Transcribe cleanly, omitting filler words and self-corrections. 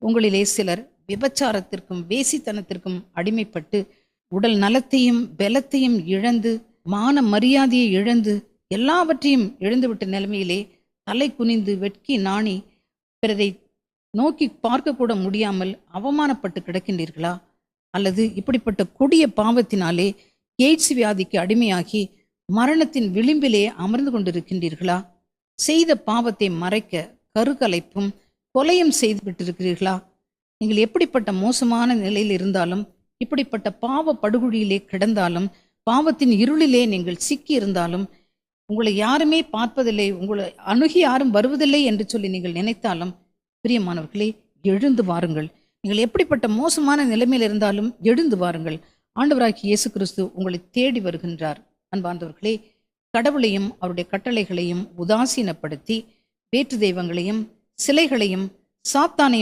உங்களிலே சிலர் விபச்சாரத்திற்கும் வேசித்தனத்திற்கும் அடிமைப்பட்டு உடல் நலத்தையும் பலத்தையும் இழந்து மான மரியாதையை இழந்து எல்லாவற்றையும் இழந்துவிட்ட நிலைமையிலே தலை குனிந்து வெட்கி நாணி பிறரை நோக்கி பார்க்கக்கூட முடியாமல் அவமானப்பட்டு கிடக்கின்றீர்களா? அல்லது இப்படிப்பட்ட கொடிய பாவத்தினாலே எய்ட்ஸ் வியாதிக்கு அடிமையாகி மரணத்தின் விளிம்பிலே அமர்ந்து கொண்டிருக்கின்றீர்களா? செய்த பாவத்தை மறைக்க கருக்கலைப்பும் கொலையும் செய்து விட்டிருக்கிறீர்களா? நீங்கள் எப்படிப்பட்ட மோசமான நிலையில் இருந்தாலும், இப்படிப்பட்ட பாவ படுகொழியிலே கிடந்தாலும், பாவத்தின் இருளிலே நீங்கள் சிக்கி இருந்தாலும், உங்களை யாருமே பார்ப்பதில்லை, உங்களை அணுகி யாரும் வருவதில்லை என்று சொல்லி நீங்கள் நினைத்தாலும், பிரியமானவர்களே, எழுந்து வாருங்கள். நீங்கள் எப்படிப்பட்ட மோசமான நிலைமையில் இருந்தாலும் எழுந்து வாருங்கள். ஆண்டவராகிய இயேசு கிறிஸ்து உங்களை தேடி வருகின்றார். அன்பார்ந்தவர்களே, கடவுளையும் அவருடைய கட்டளைகளையும் உதாசீனப்படுத்தி வேற்று தெய்வங்களையும் சிலைகளையும் சாத்தானையும்